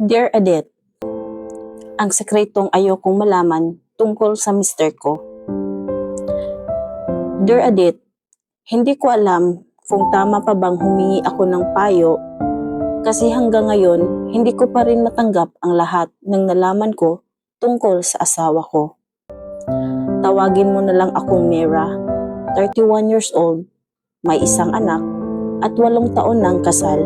Dear Adette, ang sekretong ayokong malaman tungkol sa mister ko. Dear Adette, hindi ko alam kung tama pa bang humingi ako ng payo kasi hanggang ngayon hindi ko pa rin matanggap ang lahat ng nalaman ko tungkol sa asawa ko. Tawagin mo na lang akong Mira, 31 years old, may isang anak at 8 taon ng kasal.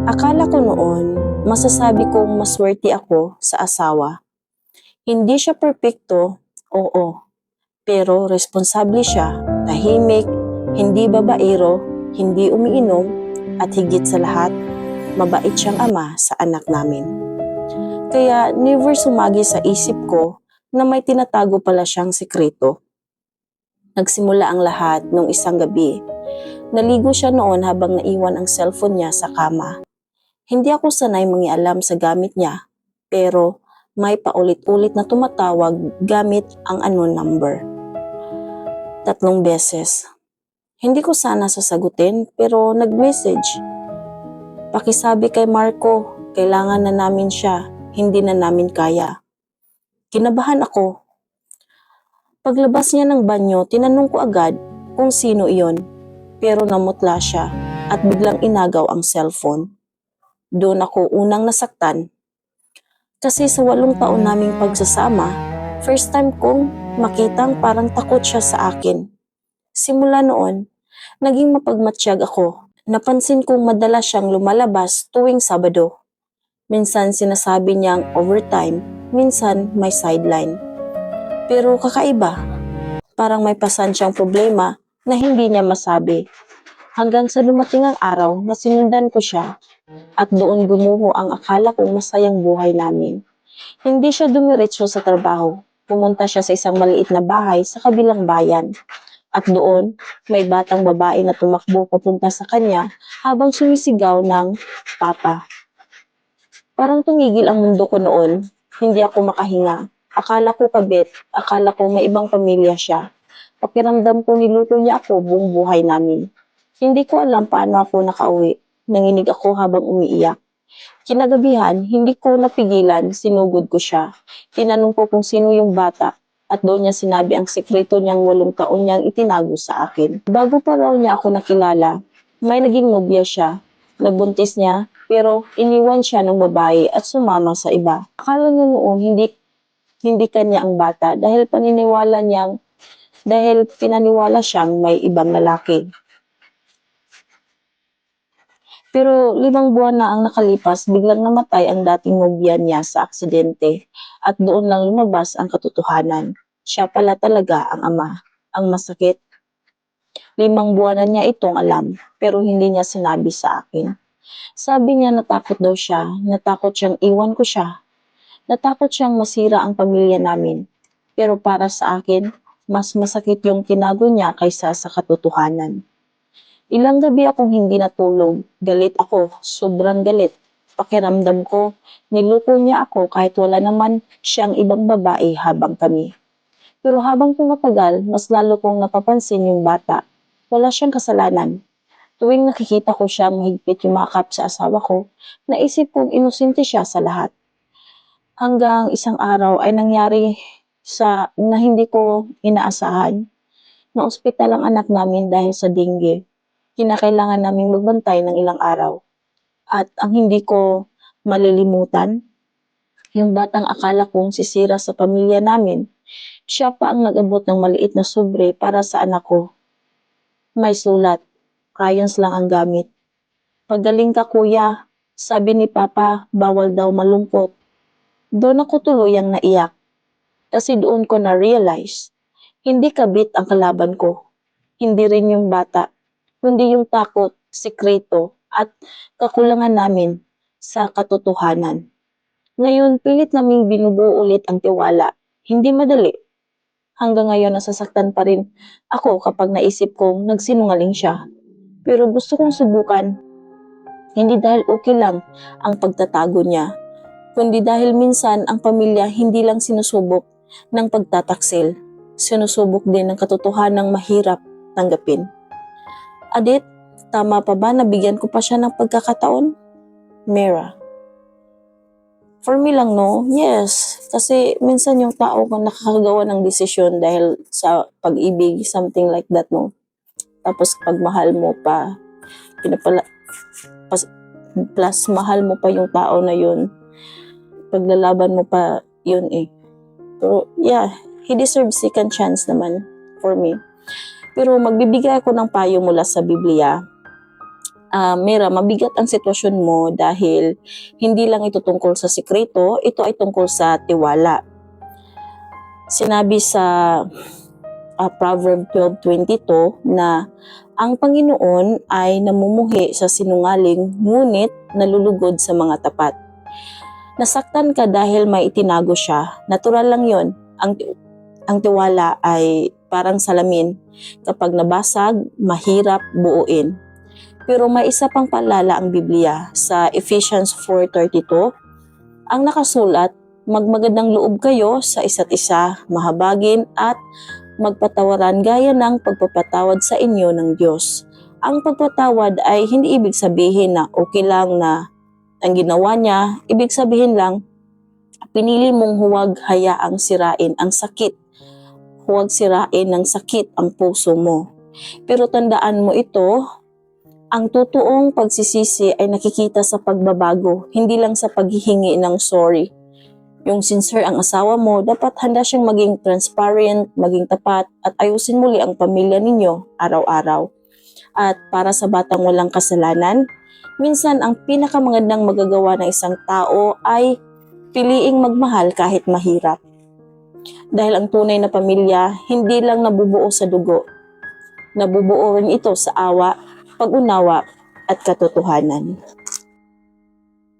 Akala ko noon, masasabi kong maswerte ako sa asawa. Hindi siya perpekto, oo, pero responsable siya, tahimik, hindi babaero, hindi umiinom, at higit sa lahat, mabait siyang ama sa anak namin. Kaya never sumagi sa isip ko na may tinatago pala siyang sekreto. Nagsimula ang lahat nung isang gabi. Naligo siya noon habang naiwan ang cellphone niya sa kama. Hindi ako sanay mangialam sa gamit niya, pero may paulit-ulit na tumatawag gamit ang unknown number. 3 beses. Hindi ko sana sasagutin pero nag-message. Pakisabi kay Marco, kailangan na namin siya, hindi na namin kaya. Kinabahan ako. Paglabas niya ng banyo, tinanong ko agad kung sino iyon, pero namutla siya at biglang inagaw ang cellphone. Doon ako unang nasaktan. Kasi sa 8 taon naming pagsasama, first time kong makitang parang takot siya sa akin. Simula noon, naging mapagmatsyag ako. Napansin kong madalas siyang lumalabas tuwing Sabado. Minsan sinasabi niyang overtime, minsan may sideline. Pero kakaiba, parang may pasan siyang problema na hindi niya masabi. Hanggang sa dumating ang araw na sinundan ko siya at doon gumuho ang akala kong masayang buhay namin. Hindi siya dumiretso sa trabaho. Pumunta siya sa isang maliit na bahay sa kabilang bayan. At doon, may batang babae na tumakbo papunta sa kanya habang sumisigaw ng papa. Parang tumigil ang mundo ko noon. Hindi ako makahinga. Akala ko kabit. Akala ko may ibang pamilya siya. Pakiramdam ko niluto niya ako buong buhay namin. Hindi ko alam paano ako nakauwi. Nanginig ako habang umiiyak. Kinagabihan, hindi ko napigilan, sinugod ko siya. Tinanong ko kung sino yung bata at doon niya sinabi ang sekreto niyang 8 taon niyang itinago sa akin. Bago pa raw niya ako nakilala, may naging nobya siya. Nabuntis niya, pero iniwan siya ng babae at sumama sa iba. Akala niya noon hindi kanya ang bata dahil pinaniwala siyang may ibang lalaki. Pero 5 buwan na ang nakalipas, biglang namatay ang dating nobya niya sa aksidente at doon lang lumabas ang katotohanan. Siya pala talaga ang ama. Ang masakit, 5 buwan na niya itong alam pero hindi niya sinabi sa akin. Sabi niya natakot daw siya, natakot siyang iwan ko siya, natakot siyang masira ang pamilya namin. Pero para sa akin, mas masakit yung tinago niya kaysa sa katotohanan. Ilang gabi akong hindi natulog. Galit ako, sobrang galit. Pakiramdam ko, niloko niya ako kahit wala naman siyang ibang babae habang kami. Pero habang tumatagal, mas lalo kong napapansin yung bata. Wala siyang kasalanan. Tuwing nakikita ko siyang mahigpit yumakap sa asawa ko, naisip kong inosente siya sa lahat. Hanggang isang araw ay nangyari na hindi ko inaasahan. Na-ospital ang anak namin dahil sa dengue. Kinakailangan naming magbantay ng ilang araw. At ang hindi ko malilimutan, yung batang akala kong sisira sa pamilya namin, siya pa ang nag-abot ng maliit na sobre para sa anak ko. May sulat, crayons lang ang gamit. Pagaling ka kuya, sabi ni Papa, bawal daw malungkot. Doon ako tuluyang naiyak. Kasi doon ko na-realize, hindi kabit ang kalaban ko. Hindi rin yung bata, kundi yung takot, sikreto, at kakulangan namin sa katotohanan. Ngayon, pilit naming binubuo ulit ang tiwala. Hindi madali. Hanggang ngayon, nasasaktan pa rin ako kapag naisip kong nagsinungaling siya. Pero gusto kong subukan. Hindi dahil okay lang ang pagtatago niya, kundi dahil minsan ang pamilya hindi lang sinusubok ng pagtataksil. Sinusubok din ng katotohanang mahirap tanggapin. Adit, tama pa ba na bigyan ko pa siya ng pagkakataon? Mira. For me lang, no? Yes. Kasi minsan yung tao kung nakakagawa ng desisyon dahil sa pag-ibig, something like that, no? Tapos pag mahal mo pa, pinapala, pas, plus mahal mo pa yung tao na yun, paglalaban mo pa yun eh. Pero yeah, he deserves second chance naman for me. Pero magbibigay ako ng payo mula sa Biblia. Mira, mabigat ang sitwasyon mo dahil hindi lang ito tungkol sa sikreto, ito ay tungkol sa tiwala. Sinabi sa Proverb 12:22 na ang Panginoon ay namumuhi sa sinungaling ngunit nalulugod sa mga tapat. Nasaktan ka dahil may itinago siya. Natural lang yon. Ang tiwala ay parang salamin. Kapag nabasag, mahirap buuin. Pero may isa pang paalala ang Biblia sa Ephesians 4:32. Ang nakasulat, magmagandang loob kayo sa isa't isa, mahabagin at magpatawaran gaya ng pagpapatawad sa inyo ng Diyos. Ang pagpatawad ay hindi ibig sabihin na okay lang na ang ginawa niya, ibig sabihin lang, pinili mong huwag hayaang sirain ang sakit. Huwag sirain ng sakit ang puso mo. Pero tandaan mo ito, ang totoong pagsisisi ay nakikita sa pagbabago, hindi lang sa paghihingi ng sorry. Yung sincere ang asawa mo, dapat handa siyang maging transparent, maging tapat, at ayusin muli ang pamilya ninyo araw-araw. At para sa batang walang kasalanan, minsan ang pinakamagandang magagawa ng isang tao ay piliing magmahal kahit mahirap. Dahil ang tunay na pamilya, hindi lang nabubuo sa dugo. Nabubuo rin ito sa awa, pag-unawa at katotohanan.